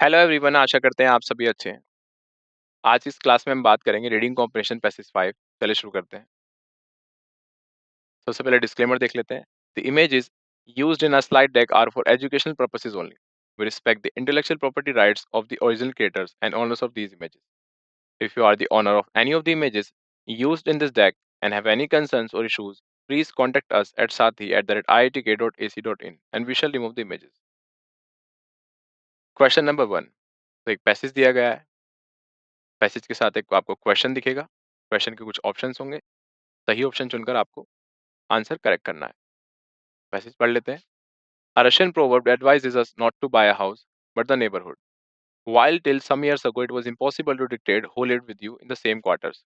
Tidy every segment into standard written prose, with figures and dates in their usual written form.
Hello everyone, आशा करते हैं आप सभी अच्छे हैं। आज इस क्लास में हम बात करेंगे रीडिंग कॉम्प्रिहेंशन पैसेज 5। चलिए शुरू करते हैं। सबसे पहले डिस्क्लेमर देख लेते हैं। The images used in a slide deck are for educational purposes only. We respect the intellectual property rights of the original creators and owners of these images. If you are the owner of any of the images used in this deck and have any concerns or issues, please contact us at sathi@iitk.ac.in and we shall remove the images. Question number 1। तो एक passage दिया गया है। Passage के साथ एक आपको question दिखेगा। क्वेश्चन के कुछ ऑप्शंस होंगे। सही ऑप्शन चुनकर आपको आंसर करेक्ट करना है। मैसेज पढ़ लेते हैं। A Russian proverb advises us not to buy a house, but the neighborhood. While till some years ago it was impossible to dictate who lived with you in the same quarters.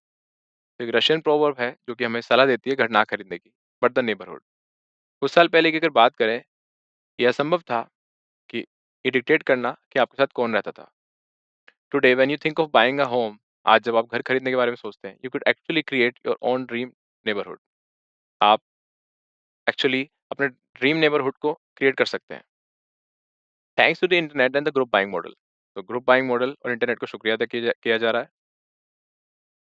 तो एक Russian proverb है जो कि हमें सलाह देती है घर ना खरीदने की, बट द नेबरहुड। कुछ साल पहले की अगर बात करें, यह असंभव था कि ये डिक्टेट करना कि आपके साथ कौन रहता था। Today when you think of buying a home, आज जब आप घर खरीदने के बारे में सोचते हैं, you could actually create your own dream neighbourhood. आप एक्चुअली अपने ड्रीम नेबरहुड को क्रिएट कर सकते हैं thanks to the internet and the group buying model. तो ग्रुप बाइंग मॉडल और इंटरनेट को शुक्रिया अदा किया जा रहा है।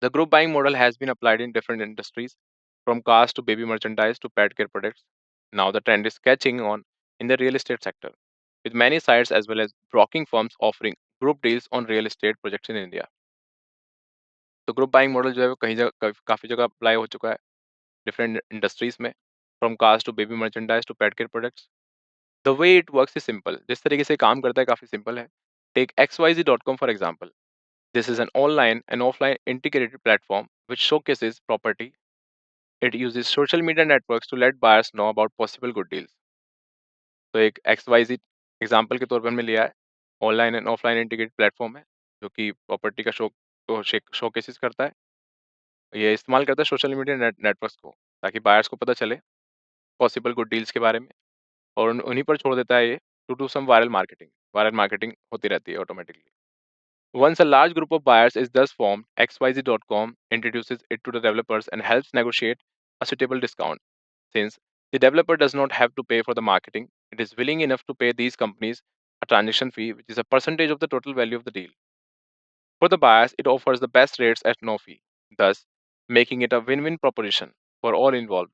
The group buying model has been applied in different industries from cars to baby merchandise to pet care products. Now the trend is catching on in the real estate sector with many sites as well as broking firms offering group deals on real estate projects in India. तो group buying model जो है वो कहीं जगह काफ़ी जगह apply हो चुका है डिफरेंट इंडस्ट्रीज में, from cars to baby merchandise to pet care products. The way it works is simple. जिस तरीके से काम करता है काफ़ी सिंपल है। Take xyz.com for example. This is an online and offline integrated platform which showcases property. It uses social media networks to let buyers know about possible good deals. तो एक XYZ एग्जाम्पल के तौर पर हमने लिया है। Online and offline integrated platform है जो कि प्रॉपर्टी का शोकेसेस करता है। ये इस्तेमाल करता है सोशल मीडिया नेटवर्क्स को, ताकि बायर्स को पता चले पॉसिबल गुड डील्स के बारे में, और उन्हीं पर छोड़ देता है ये to do some viral marketing. Viral marketing होती रहती है automatically. Once a large group of buyers is thus formed, XYZ.com introduces it to the developers and helps negotiate a suitable discount. Since the developer does not have to pay for the marketing, it is willing enough to pay these companies a transaction fee, which is a percentage of the total value of the deal. For the buyers, it offers the best rates at no fee, thus making it a win-win proposition for all involved.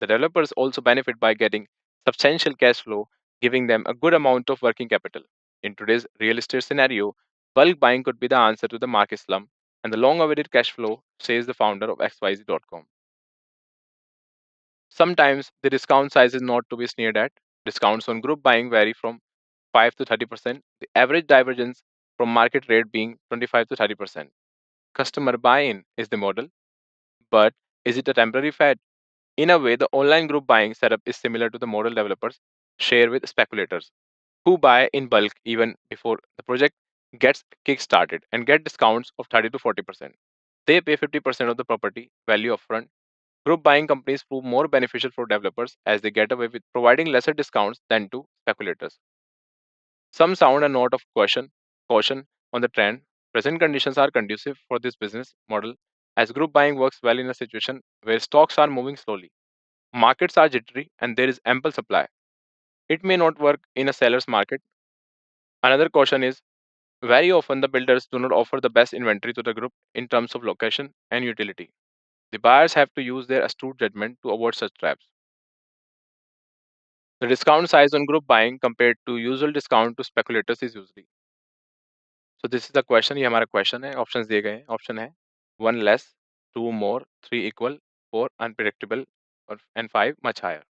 The developers also benefit by getting substantial cash flow, giving them a good amount of working capital. In today's real estate scenario, bulk buying could be the answer to the market slump and the long awaited cash flow, says the founder of XYZ.com. Sometimes the discount size is not to be sneered at. Discounts on group buying vary from 5 to 30%, the average divergence from market rate being 25 to 30%. Customer buy in is the model, but is it a temporary fad? In a way, the online group buying setup is similar to the model developers share with speculators who buy in bulk even before the project gets kick-started and get discounts of 30 to 40%. They pay 50% of the property value upfront. Group buying companies prove more beneficial for developers as they get away with providing lesser discounts than to speculators. Some sound a note of caution on the trend. Present conditions are conducive for this business model as group buying works well in a situation where stocks are moving slowly. Markets are jittery and there is ample supply. It may not work in a seller's market. Another caution is very often the builders do not offer the best inventory to the group in terms of location and utility. The buyers have to use their astute judgment to avoid such traps. The discount size on group buying compared to usual discount to speculators is usually. So this is the question, ये हमारा question है। Options दिए गए हैं। Option है 1 less, 2 मोर, 3 equal, 4 unpredictable और and 5 much higher.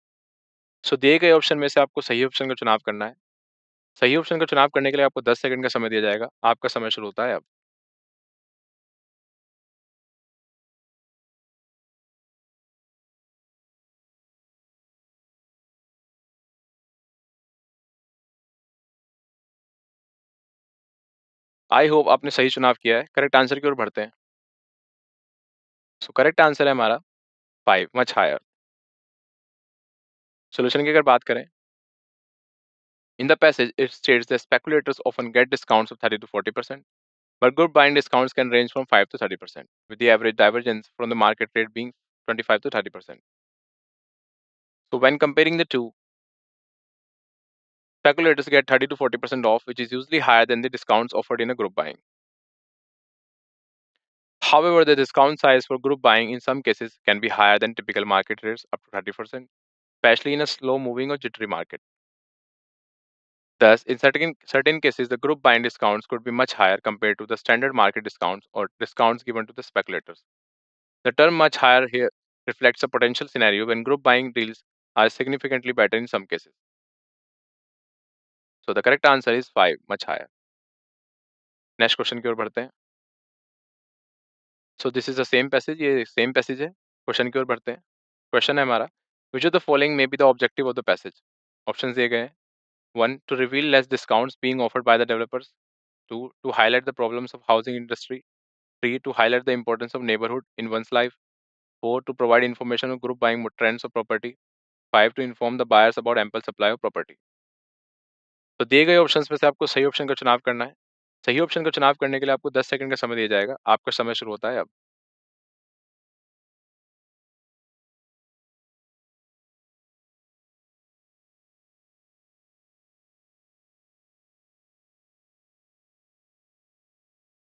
सो दिए गए ऑप्शन में से आपको सही ऑप्शन का चुनाव करना है। सही ऑप्शन का चुनाव करने के लिए आपको 10 सेकंड का समय दिया जाएगा। आपका समय शुरू होता है अब। आई होप आपने सही चुनाव किया है। करेक्ट आंसर की ओर बढ़ते हैं। सो करेक्ट आंसर है हमारा 5 मच हायर। सॉल्यूशन की अगर बात करें, in the passage it states that speculators often get discounts of 30 to 40%, but group buying discounts can range from 5 to 30%, with the average divergence from the market rate being 25 to 30%. So when comparing the two, Speculators get 30 to 40% off, which is usually higher than the discounts offered in a group buying. However, the discount size for group buying in some cases can be higher than typical market rates, up to 30%, especially in a slow moving or jittery market. Thus, in certain cases, the group buying discounts could be much higher compared to the standard market discounts or discounts given to the speculators. The term much higher here reflects a potential scenario when group buying deals are significantly better in some cases. So the correct answer is 5, much higher. Next question की ओर बढ़ते हैं. So this is the same passage, ये same passage है. Question की ओर बढ़ते हैं. क्वेश्चन है हमारा, which of the following may be the objective of the passage. Option दिए गए हैं. 1, to reveal less discounts being offered by the developers. 2, to highlight the problems of housing industry. 3, to highlight the importance of neighborhood in one's life. 4, to provide information on group buying trends of property. 5, to inform the buyers about ample supply of property. तो दिए गए options में से आपको सही option का चुनाव करना है. सही ऑप्शन का चुनाव करने के लिए आपको 10 सेकंड का समय दिया जाएगा. आपका समय शुरू होता है अब.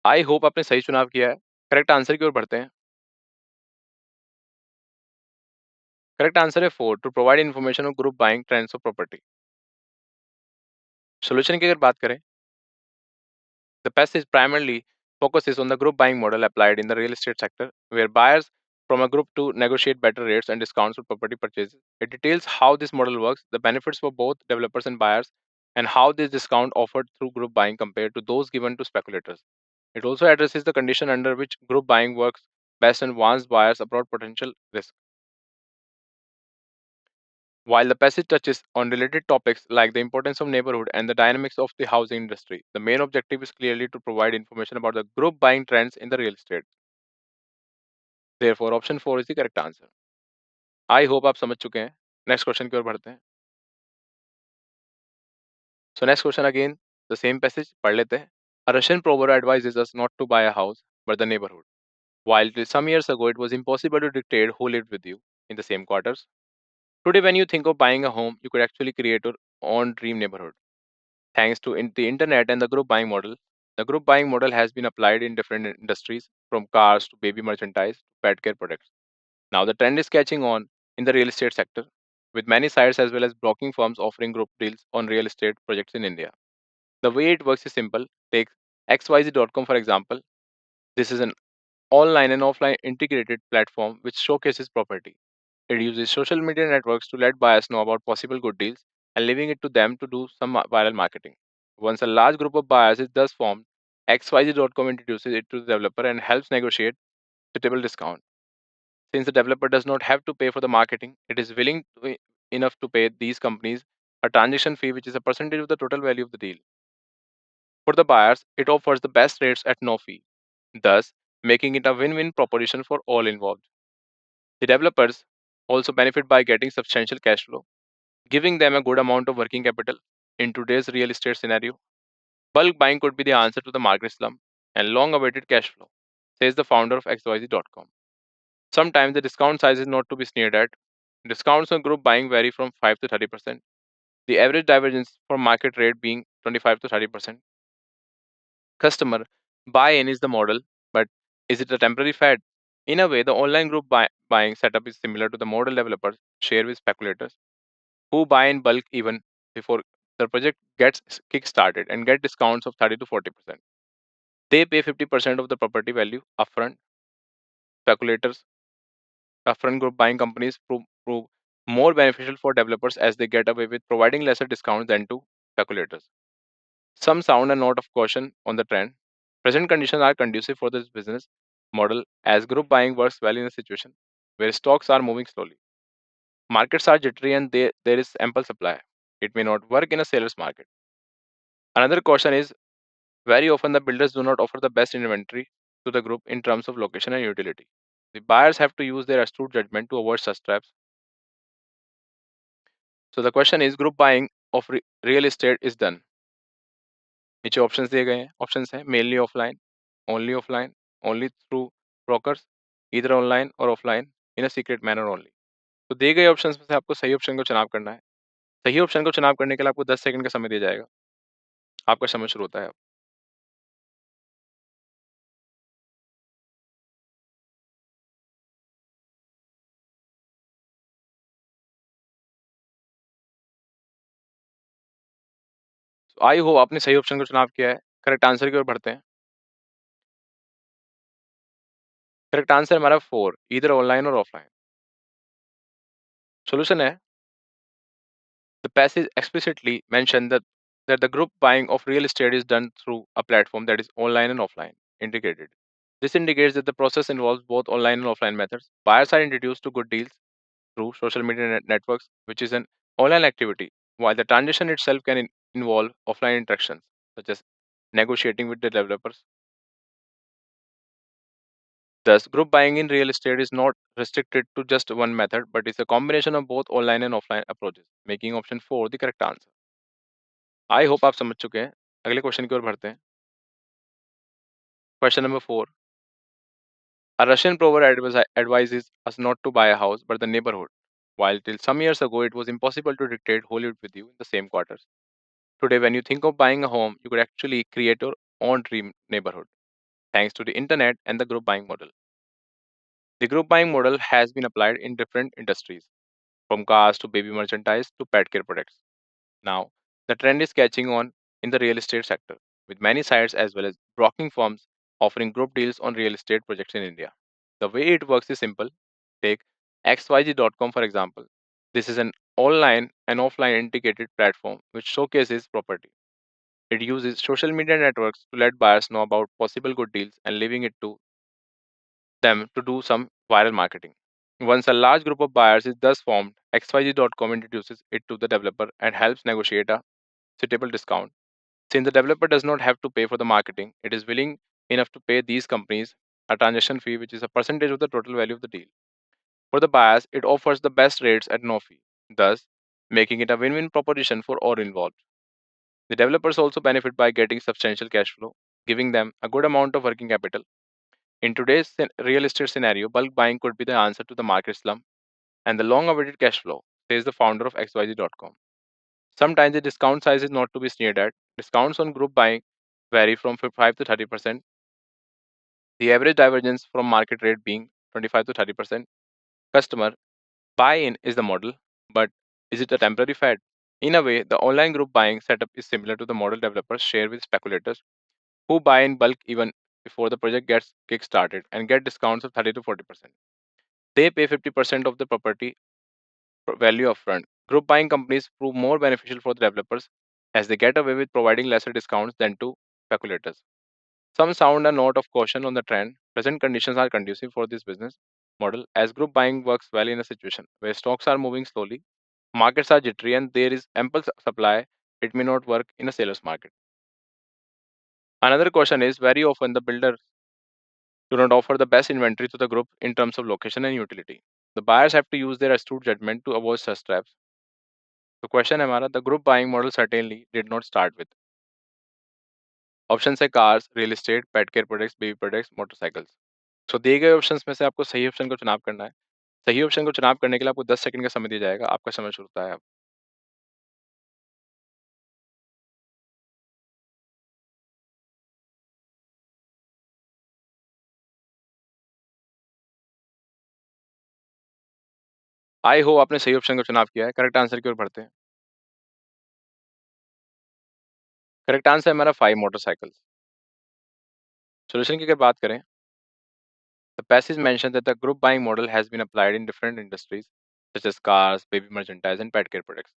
आई होप आपने सही चुनाव किया है. करेक्ट आंसर की ओर बढ़ते हैं. करेक्ट आंसर है 4, to provide information on group buying trends of property. Solution की अगर बात करें, the passage primarily focuses on the group buying model applied in the real estate sector, where buyers from a group to negotiate better rates and discounts for property purchases. It details how this model works, the benefits for both developers and buyers, and how this discount offered through group buying compared to those given to speculators. It also addresses the condition under which group buying works best and warns buyers about potential risk. While the passage touches on related topics like the importance of neighborhood and the dynamics of the housing industry, the main objective is clearly to provide information about the group buying trends in the real estate. Therefore, option 4 is the correct answer. I hope आप समझ चुके हैं. Next question की ओर बढ़ते हैं. So next question again, the same passage पढ़ लेते हैं. A Russian proverb advises us not to buy a house, but the neighborhood. While till some years ago it was impossible to dictate who lived with you in the same quarters, today when you think of buying a home, you could actually create your own dream neighborhood. Thanks to the internet and the group buying model, the group buying model has been applied in different industries, from cars to baby merchandise to pet care products. Now the trend is catching on in the real estate sector, with many sites as well as broking firms offering group deals on real estate projects in India. The way it works is simple. Take xyz.com for example. This is an online and offline integrated platform which showcases property. It uses social media networks to let buyers know about possible good deals and leaving it to them to do some viral marketing. Once a large group of buyers is thus formed, xyz.com introduces it to the developer and helps negotiate suitable discount. Since the developer does not have to pay for the marketing, it is willing enough to pay these companies a transaction fee which is a percentage of the total value of the deal. For the buyers, it offers the best rates at no fee, thus making it a win-win proposition for all involved. The developers also benefit by getting substantial cash flow, giving them a good amount of working capital. In today's real estate scenario, bulk buying could be the answer to the market slump and long-awaited cash flow, says the founder of XYZ.com. Sometimes the discount size is not to be sneered at. Discounts on group buying vary from 5 to 30%, the average divergence from market rate being 25 to 30%. Customer buy-in is the model, but is it a temporary fad? In a way, the online group buying setup is similar to the model developers share with speculators who buy in bulk even before the project gets kick-started and get discounts of 30 to 40%. They pay 50% of the property value upfront. Speculators, upfront group buying companies prove more beneficial for developers as they get away with providing lesser discounts than to speculators. Some sound a note of caution on the trend. Present conditions are conducive for this business model as group buying works well in a situation where stocks are moving slowly. Markets are jittery and there is ample supply. It may not work in a seller's market. Another caution is very often the builders do not offer the best inventory to the group in terms of location and utility. The buyers have to use their astute judgment to avoid such traps. So the question is, group buying of real estate is done. नीचे options दिए गए हैं. Options हैं mainly offline, only through brokers, इधर online और offline in a secret manner only. तो दिए गए ऑप्शंस में से आपको सही ऑप्शन को चुनाव करना है. सही ऑप्शन को चुनाव करने के लिए आपको 10 सेकंड का समय दिया जाएगा। आपका समय शुरू होता है अब। आई होप आपने सही ऑप्शन का चुनाव किया है। करेक्ट आंसर की ओर बढ़ते हैं। करेक्ट आंसर हमारा 4 ईदर ऑनलाइन और ऑफलाइन। सॉल्यूशन है the passage explicitly mentioned that the group buying of real estate is done through a platform that is online and offline integrated. This indicates that the process involves both online and offline methods. Buyers are introduced to good deals through social media networks, which is an online activity, while the transaction itself can involve offline interactions, such as negotiating with the developers. Thus, group buying in real estate is not restricted to just one method, but is a combination of both online and offline approaches, making option 4 the correct answer. I hope आप समझ चुके हैं। अगले question की ओर बढ़ते हैं। Question number 4। A Russian proverb advises us not to buy a house but the neighborhood. While till some years ago it was impossible to dictate who lived with you in the same quarters. Today, when you think of buying a home, you could actually create your own dream neighborhood thanks to the internet and the group buying model. The group buying model has been applied in different industries, from cars to baby merchandise to pet care products. Now, the trend is catching on in the real estate sector, with many sites as well as broking firms offering group deals on real estate projects in India. The way it works is simple. Take xyz.com for example. This is an online and offline integrated platform which showcases property. It uses social media networks to let buyers know about possible good deals and leaving it to them to do some viral marketing. Once a large group of buyers is thus formed, xyz.com introduces it to the developer and helps negotiate a suitable discount. Since the developer does not have to pay for the marketing, it is willing enough to pay these companies a transaction fee, which is a percentage of the total value of the deal. For the buyers, it offers the best rates at no fee, thus making it a win-win proposition for all involved. The developers also benefit by getting substantial cash flow, giving them a good amount of working capital. In today's real estate scenario, bulk buying could be the answer to the market slump and the long-awaited cash flow, says the founder of XYZ.com. Sometimes the discount size is not to be sneered at. Discounts on group buying vary from 5 to 30%. The average divergence from market rate being 25 to 30%. Customer buy-in is the model, but is it a temporary fad? In a way, the online group buying setup is similar to the model developers share with speculators who buy in bulk even before the project gets kick-started and get discounts of 30 to 40%. They pay 50% of the property value upfront. Group buying companies prove more beneficial for the developers as they get away with providing lesser discounts than to speculators. Some sound a note of caution on the trend. Present conditions are conducive for this business model as group buying works well in a situation where stocks are moving slowly, markets are jittery, and there is ample supply. It may not work in a seller's market. Another question is very often the builders do not offer the best inventory to the group in terms of location and utility. The buyers have to use their astute judgment to avoid such traps. The question है हमारा the group buying model certainly did not start with. Option है cars, real estate, pet care products, baby products, motorcycles. So दिए गए options में से आपको सही option का चुनाव करना है। सही ऑप्शन को चुनाव करने के लिए आपको 10 सेकंड का समय दिया जाएगा। आपका समय शुरू होता है अब। आई हो आपने सही ऑप्शन का चुनाव किया है। करेक्ट आंसर की ओर बढ़ते हैं। करेक्ट आंसर है हमारा 5 मोटरसाइकिल्स। सॉल्यूशन की अगर बात करें, the passage mentioned that the group buying model has been applied in different industries such as cars, baby merchandise, and pet care products.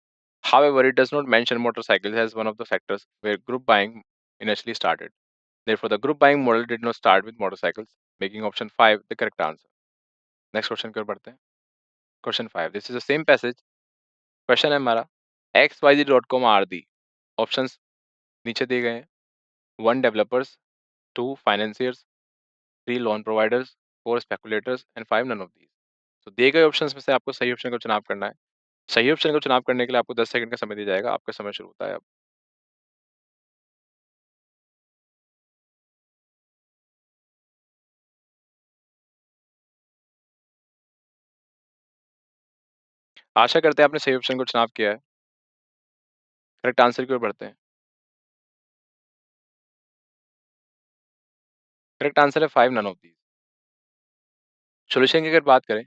However, it does not mention motorcycles as one of the sectors where group buying initially started. Therefore, the group buying model did not start with motorcycles, making option 5 the correct answer. Next question की ओर बढ़ते हैं। Question 5. This is the same passage. Question है हमारा xyz.com are the options नीचे दिए गए हैं। 1 developers, 2 financiers, 3 loan providers, 4 speculators and 5 none of these. तो दिए गए ऑप्शंस में से आपको सही ऑप्शन का चुनाव करना है। सही ऑप्शन को चुनाव करने के लिए आपको 10 सेकंड का समय दिया जाएगा। आपका समय शुरू होता है अब। आशा करते हैं आपने सही ऑप्शन को चुनाव किया है। करेक्ट आंसर की ओर बढ़ते हैं। करेक्ट आंसर है 5 नन ऑफ दीज। सॉल्यूशन की अगर बात करें,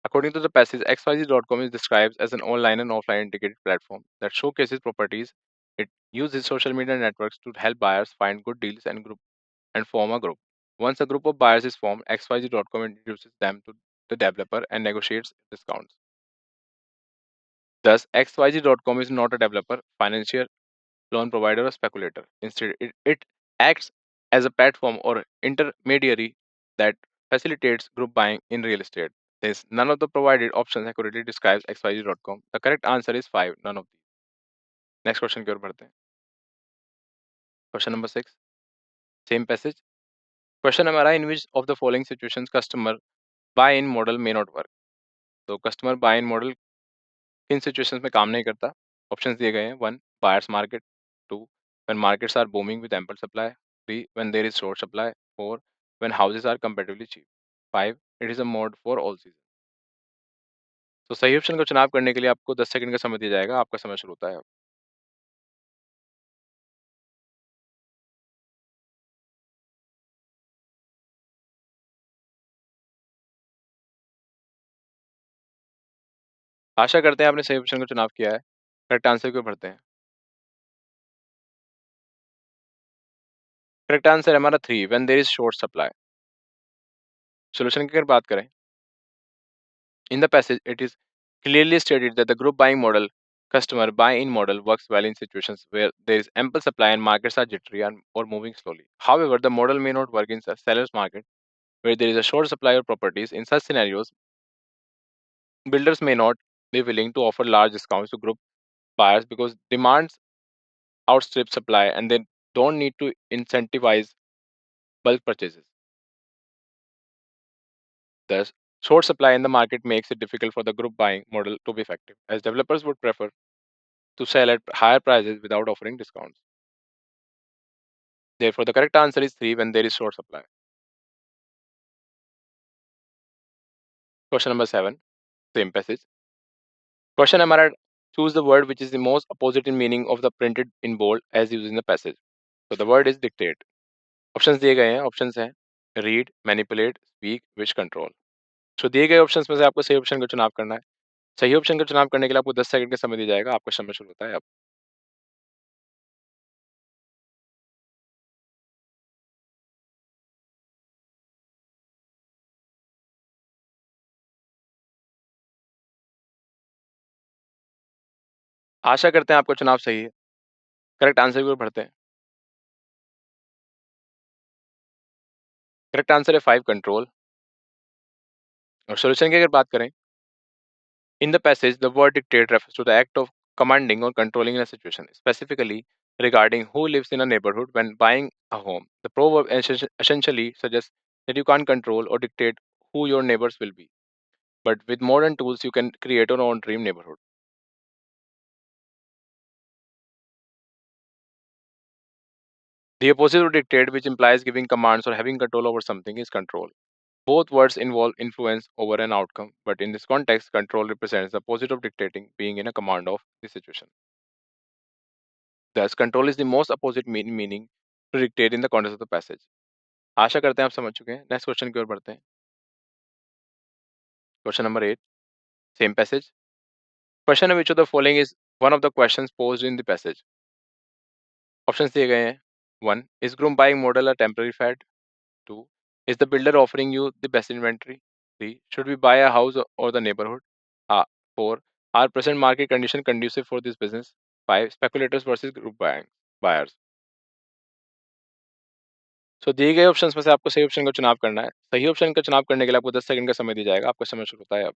according to the passage, xyz.com is described as an online and offline integrated platform that showcases properties. It uses social media networks to help buyers find good deals and form a group. Once a group of buyers is formed, xyz.com introduces them to the developer and negotiates discounts. Thus, xyz.com is not a developer, financier, loan provider, or speculator. Instead, it acts as a platform or intermediary that facilitates group buying in real estate. Since none of the provided options accurately describes xyz.com, the correct answer is 5, none of these. Next question की ओर बढ़ते हैं। Question number 6, same passage. Question हमारा, in which of the following situations customer buy-in model may not work? तो customer buy-in model किन situations में काम नहीं करता? Options दिए गए हैं। 1, buyers market. 2, when markets are booming with ample supply. 3, when there is short supply. 4, when houses are comparatively cheap. 5, it is a mode for all seasons. तो सही ऑप्शन का चुनाव करने के लिए आपको 10 सेकंड का समय दिया जाएगा। आपका समय शुरू होता है अब। आशा करते हैं आपने सही ऑप्शन का चुनाव किया है। करेक्ट आंसर की ओर बढ़ते हैं। करेक्ट आंसर है हमारा 3, when there is short supply. Solution की अगर बात करें, in the passage it is clearly stated that the group buying model, customer buy-in model, works well in situations where there is ample supply and markets are jittery and or moving slowly. However, the model may not work in a seller's market where there is a short supply of properties. In such scenarios, builders may not be willing to offer large discounts to group buyers because demands outstrip supply and they don't need to incentivize bulk purchases. Thus, short supply in the market makes it difficult for the group buying model to be effective, as developers would prefer to sell at higher prices without offering discounts. Therefore, the correct answer is 3, when there is short supply. Question number 7, same passage. Question हमारा, choose the word which is the most opposite in meaning of the printed in bold as used in the passage. So the word is dictate. Options दिए गए हैं। Options हैं read, manipulate, speak, wish, control. So दिए गए options में से आपको सही option का चुनाव करना है। सही option का चुनाव करने के लिए आपको 10 सेकंड का समय दिया जाएगा। आपका समय शुरू होता है अब। आशा करते हैं आपका चुनाव सही है। करेक्ट आंसर की ओर बढ़ते हैं। करेक्ट आंसर है 5, कंट्रोल। और सॉल्यूशन की अगर बात करें, in the passage, the word dictate refers to the act of commanding or controlling in a situation, specifically regarding who lives in a neighborhood when buying a home. The proverb essentially suggests that you can't control or dictate who your neighbors will be, but with modern tools, you can create your own dream neighborhood. The opposite of dictate, which implies giving commands or having control over something, is control. Both words involve influence over an outcome, but in this context, control represents the opposite of dictating, being in a command of the situation. Thus, control is the most opposite meaning to dictate in the context of the passage. आशा करते हैं आप समझ चुके हैं। Next question की ओर बढ़ते हैं। Question number 8, same passage. Question which of the following is one of the questions posed in the passage. Options दिए गए हैं। 1, is group buying model a temporary fad. 2, is the builder offering you the best inventory? 3, should we buy a house or the neighborhood? 4, are present market condition conducive for this business? 5, speculators versus group buyers. So दिए गए options में से आपको सही option का चुनाव करना है। सही ऑप्शन का चुनाव करने के लिए आपको 10 सेकंड का समय दिया जाएगा। आपका समय शुरू होता है अब।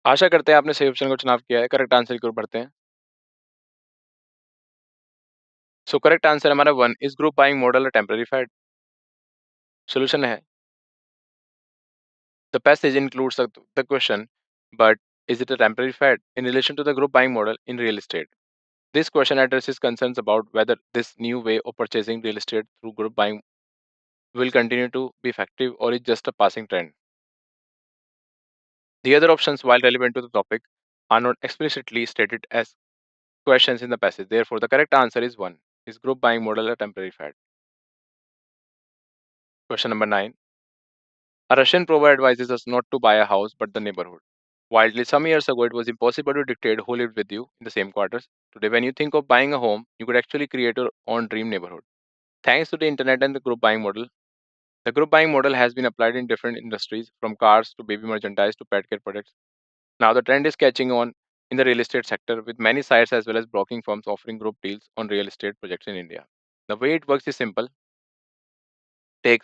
आशा करते हैं आपने सही ऑप्शन का चुनाव किया है। करेक्ट आंसर की ओर बढ़ते हैं। सो करेक्ट आंसर हमारा 1, is group buying model a temporary fad. Solution है, the passage includes the question, but is it a temporary fad in relation to the group buying model in real estate? This question addresses concerns about whether this new way of purchasing real estate through group buying will continue to be effective or is just a passing trend. The other options, while relevant to the topic, are not explicitly stated as questions in the passage. Therefore, the correct answer is 1. Is group buying model a temporary fad? Question number 9. A Russian proverb advises us not to buy a house but the neighborhood. Widely, some years ago, it was impossible to dictate who lived with you in the same quarters. Today, when you think of buying a home, you could actually create your own dream neighborhood. Thanks to the internet and the group buying model, the group buying model has been applied in different industries, from cars to baby merchandise to pet care products. Now, the trend is catching on in the real estate sector, with many sites as well as broking firms offering group deals on real estate projects in India. The way it works is simple. Take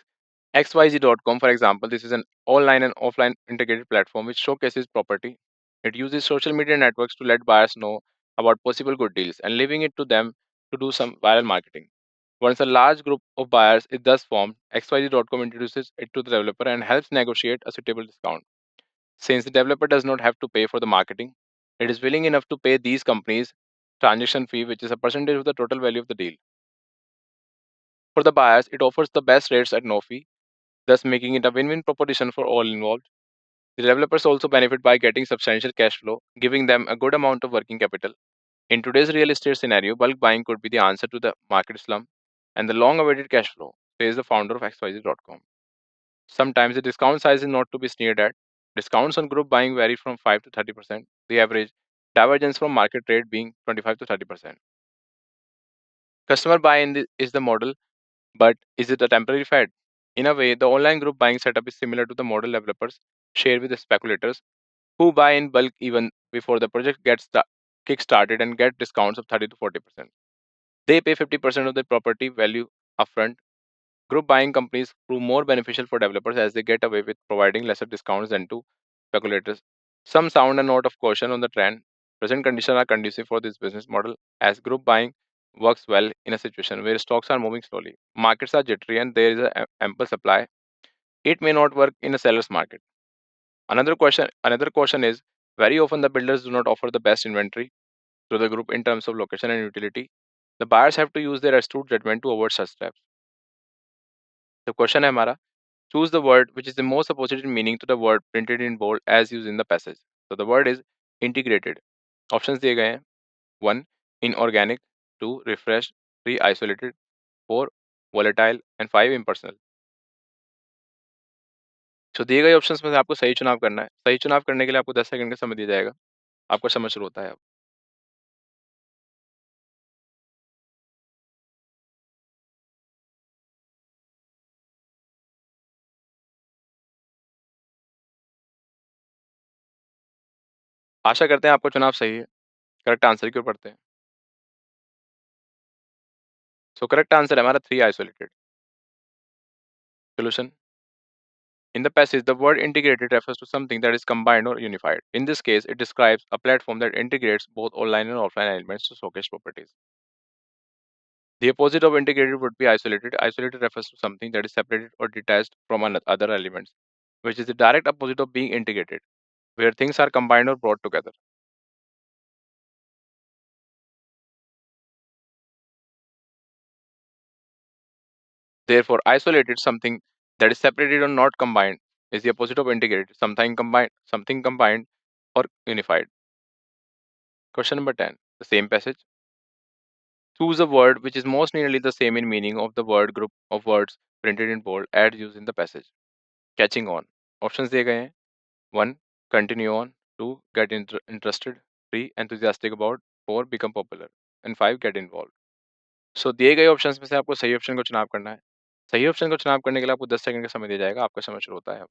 XYZ.com, for example. This is an online and offline integrated platform which showcases property. It uses social media networks to let buyers know about possible good deals and leaving it to them to do some viral marketing. Once a large group of buyers is thus formed, XYZ.com introduces it to the developer and helps negotiate a suitable discount. Since the developer does not have to pay for the marketing, it is willing enough to pay these companies transaction fee, which is a percentage of the total value of the deal. For the buyers, it offers the best rates at no fee, thus making it a win-win proposition for all involved. The developers also benefit by getting substantial cash flow, giving them a good amount of working capital. In today's real estate scenario, bulk buying could be the answer to the market slump and the long-awaited cash flow, says the founder of XYZ.com. Sometimes the discount size is not to be sneered at. Discounts on group buying vary from 5 to 30%, the average divergence from market rate being 25 to 30%. Customer buy-in is the model, but is it a temporary fad? In a way, the online group buying setup is similar to the model developers share with the speculators who buy in bulk even before the project gets kick-started and get discounts of 30 to 40%. They pay 50% of the property value upfront. Group buying companies prove more beneficial for developers as they get away with providing lesser discounts than to speculators. Some sound a note of caution on the trend. Present conditions are conducive for this business model as group buying works well in a situation where stocks are moving slowly, markets are jittery, and there is ample supply. It may not work in a seller's market. Another question is very often the builders do not offer the best inventory to the group in terms of location and utility. The buyers have to use their astute judgment to avoid such traps. The question है हमारा, choose the word which is the most opposite in meaning to the word printed in bold as used in the passage. So the word is integrated. Options दिए गए हैं. 1. Inorganic. 2. Refreshed. 3. Isolated. 4. Volatile. And 5. Impersonal. तो दिए गए options में से आपको सही चुनाव करना है. सही चुनाव करने के लिए आपको 10 सेकंड का समय दिया जाएगा. आपका समय शुरू होता है अब. आशा करते हैं आपका चुनाव सही है. करेक्ट आंसर की ओर बढ़ते हैं. सो करेक्ट आंसर है हमारा 3. Isolated. Solution. In the passage, the word integrated refers to something that is combined or unified. In this case, it describes a platform that integrates both online and offline elements to showcase properties. The opposite of integrated would be isolated. Isolated refers to something that is separated or detached from other elements, which is the direct opposite of being integrated, where things are combined or brought together. Therefore, isolated, something that is separated or not combined, is the opposite of integrated, something combined or unified. Question number 10. The same passage. Choose a word which is most nearly the same in meaning of the word group of words printed in bold as used in the passage. Catching on. Options दिए गए हैं. 1. Continue on. 2. Get interested. 3. Enthusiastic about. 4. Become popular. And 5. Get involved. So दिए गए options में से आपको सही option को चुनाव करना है. सही ऑप्शन को चुनाव करने के लिए आपको 10 सेकंड का समय दिया जाएगा. आपका समय शुरू होता है अब.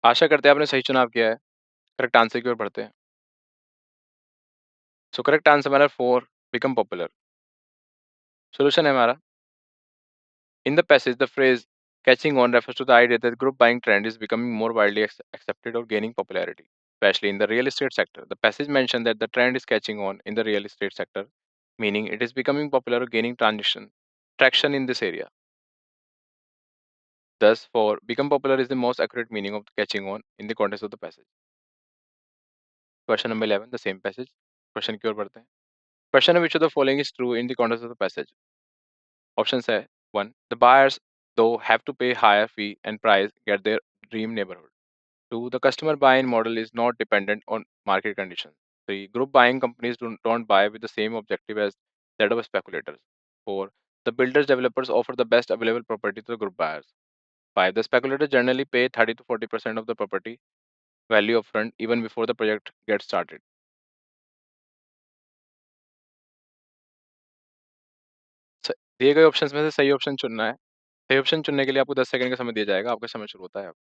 आशा करते हैं आपने सही चुनाव किया है. करेक्ट आंसर की ओर बढ़ते हैं. सो करेक्ट आंसर हमारा 4. Become popular. सोल्यूशन है हमारा. In the passage, the phrase catching on refers to the idea that group buying trend is becoming more widely accepted or gaining popularity, especially in the real estate sector. The passage mentioned that the trend is catching on in the real estate sector, meaning it is becoming popular or gaining traction in this area. Thus, for become popular is the most accurate meaning of catching on in the context of the passage. Question number 11, the same passage. Question की ओर बढ़ते हैं. Question है which of the following is true in the context of the passage. Options है 1. The buyers though have to pay higher fee and price get their dream neighborhood. 2. The customer buying model is not dependent on market conditions. 3. Group buying companies don't buy with the same objective as that of speculators. 4. The builders developers offer the best available property to the group buyers. 5. The speculators generally pay 30 to 40% of the property value upfront even before the project gets started. दिए गए options में से सही option चुनना है. सही option चुनने के लिए आपको 10 सेकंड का समय दिया जाएगा. आपका समय शुरू होता है अब.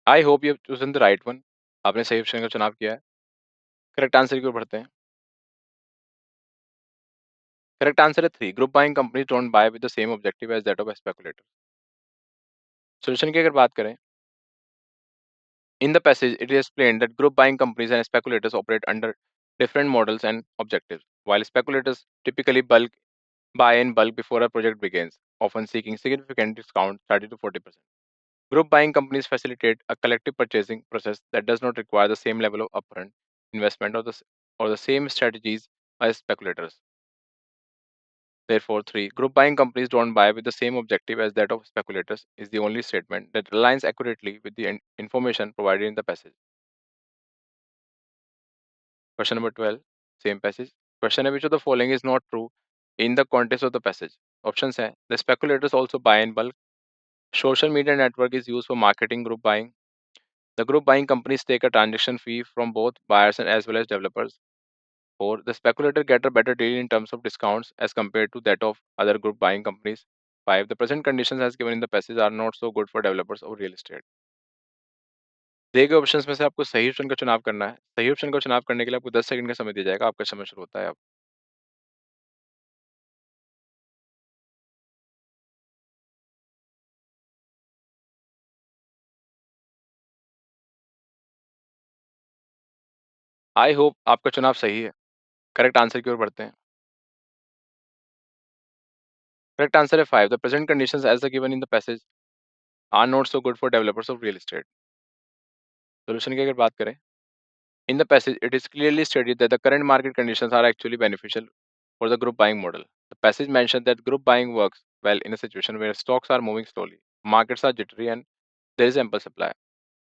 I hope you have chosen the right one. आपने सही ऑप्शन का चुनाव किया है. करेक्ट आंसर की ओर बढ़ते हैं. करेक्ट आंसर है 3. Group buying companies don't buy with the same objective as that of speculator. Solution की अगर बात करें, in the passage it is explained that group buying companies and speculators operate under different models and objectives. While speculators typically buy in bulk before a project begins, often seeking significant discount 30 to 40%. Group buying companies facilitate a collective purchasing process that does not require the same level of upfront investment or the same strategies as speculators. Therefore, 3. Group buying companies don't buy with the same objective as that of speculators is the only statement that aligns accurately with the information provided in the passage. Question number 12, same passage. Question है which of the following is not true in the context of the passage. Options है the speculators also buy in bulk. Social media network is used for marketing group buying. The group buying companies take a transaction fee from both buyers and as well as developers. 4. The speculator get a better deal in terms of discounts as compared to that of other group buying companies. 5. The present conditions as given in the passage are not so good for developers of real estate. दिए गए options में से आपको सही option का चुनाव करना है. सही ऑप्शन का चुनाव करने के लिए आपको 10 सेकंड का समय दिया जाएगा. आपका समय शुरू होता है अब. आई होप आपका चुनाव सही है. करेक्ट आंसर की ओर बढ़ते हैं. करेक्ट आंसर है 5. The present conditions as given in the passage are not so good for developers of real estate. Solution की अगर बात करें, in the passage it is clearly stated that the current market conditions are actually beneficial for the group buying model. The passage mentioned that group buying works well in a situation where stocks are moving slowly, markets are jittery, and there is ample supply.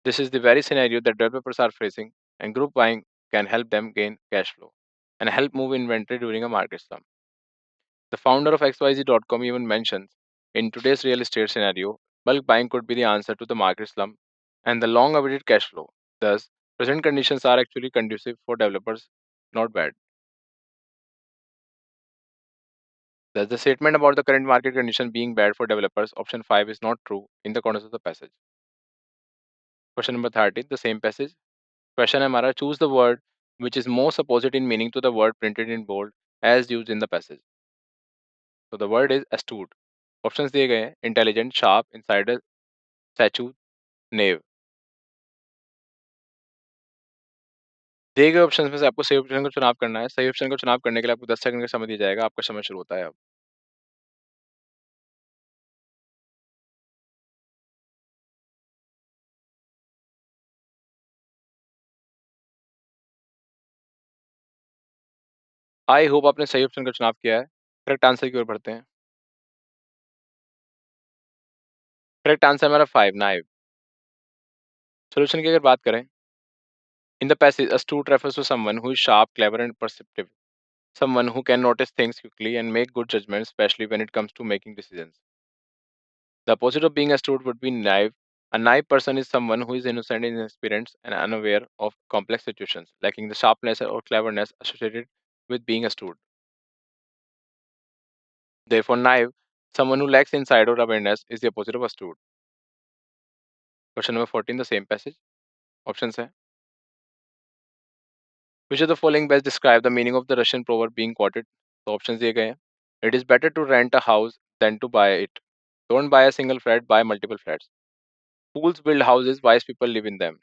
This is the very scenario that developers are facing, and group buying can help them gain cash flow and help move inventory during a market slump. The founder of XYZ.com even mentions in today's real estate scenario, bulk buying could be the answer to the market slump and the long awaited cash flow. Thus, present conditions are actually conducive for developers, not bad. Thus, the statement about the current market condition being bad for developers, option 5 is not true in the context of the passage. Question number 13, the same passage. Question है हमारा, choose the word which is most opposite in meaning to the word printed in bold as used in the passage. So the word is astute. Options दिए गए हैं intelligent, sharp, insider, statue, knave. दिए गए options में से आपको सही option का चुनाव करना है. सही ऑप्शन का चुनाव करने के लिए आपको 10 सेकंड का समय दिया जाएगा. आपका समय शुरू होता है अब. आई होप आपने सही ऑप्शन का चुनाव किया है. करेक्ट आंसर की ओर बढ़ते हैं. करेक्ट आंसर हमारा 5, नाइव. सॉल्यूशन की अगर बात करें, in the passage astute refers to someone who is sharp, clever and perceptive. Someone who can notice things quickly and make good judgments, especially when it comes to making decisions. The opposite of being astute would be naive. A naive person is someone who is innocent, inexperienced, and unaware of complex situations, lacking the sharpness or cleverness associated with being astute. Therefore, naive, someone who lacks insight or awareness, is the opposite of astute. Question number 14, the same passage. Options है. Which of the following best describe the meaning of the Russian proverb being quoted? तो options दिए गए हैं. It is better to rent a house than to buy it. Don't buy a single flat, buy multiple flats. Fools build houses, wise people live in them.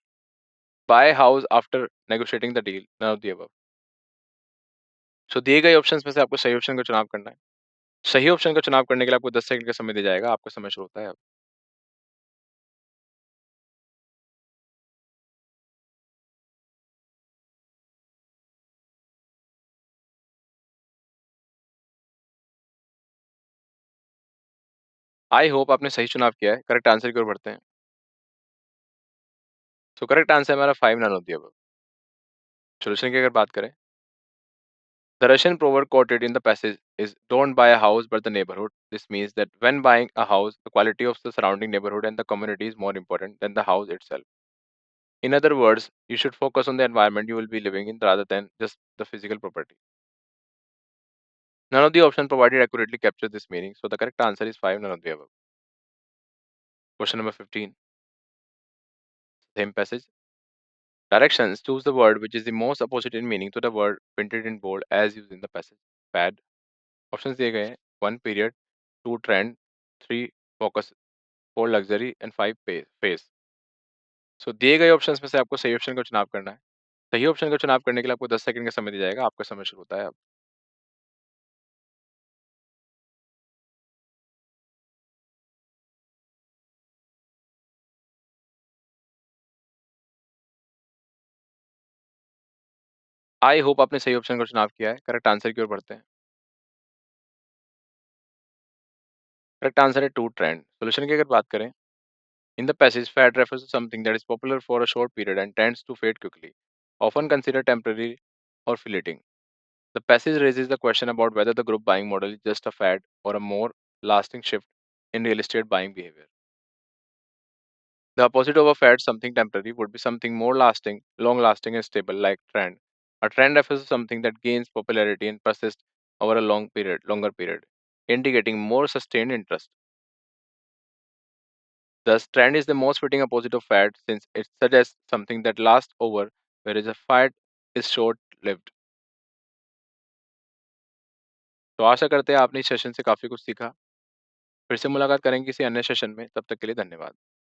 Buy a house after negotiating the deal. None of the above. So दिए गए options में से आपको सही option का चुनाव करना है। सही ऑप्शन का चुनाव करने के लिए आपको 10 सेकंड का समय दिया जाएगा। आपका समय शुरू होता है अब। आई होप आपने सही चुनाव किया है। करेक्ट आंसर की ओर बढ़ते हैं। सो करेक्ट आंसर हमारा 5 none of the above. Solution की अगर बात करें, the Russian proverb quoted in the passage is don't buy a house but the neighborhood. This means that when buying a house, the quality of the surrounding neighborhood and the community is more important than the house itself. In other words, you should focus on the environment you will be living in rather than just the physical property. None of the options provided accurately capture this meaning, so the correct answer is 5 none of the above. Question number 15. Same passage. Directions choose the word which is the most opposite in meaning to the word printed in bold as used in the passage. Pad. Options दिए गए हैं 1 period, 2 trend, 3 focus, 4 luxury and 5 phase. सो दिए गए options में से आपको सही option का चुनाव करना है। सही ऑप्शन का चुनाव करने के लिए आपको 10 सेकंड का समय दिया जाएगा। आपका समय शुरू होता है अब। आई होप आपने सही ऑप्शन का चुनाव किया है। करेक्ट आंसर की ओर बढ़ते हैं। करेक्ट आंसर है 2 ट्रेंड। सॉल्यूशन की अगर बात करें, in the passage fad refers to something that is popular for a short period and tends to fade quickly, often considered temporary or fleeting. The passage raises the question about whether the group buying model is just a fad or a more lasting shift in real estate buying behavior. The opposite of a fad, something temporary, would be something more lasting, long lasting, and stable, like trend. A trend refers to something that gains popularity and persists over a longer period, indicating more sustained interest. Thus, trend is the most fitting opposite of fad since it suggests something that lasts over, whereas a fad is short lived. तो आशा करते हैं आपने इस session से काफ़ी कुछ सीखा। फिर से मुलाकात करेंगे किसी अन्य सेशन में, तब तक के लिए धन्यवाद।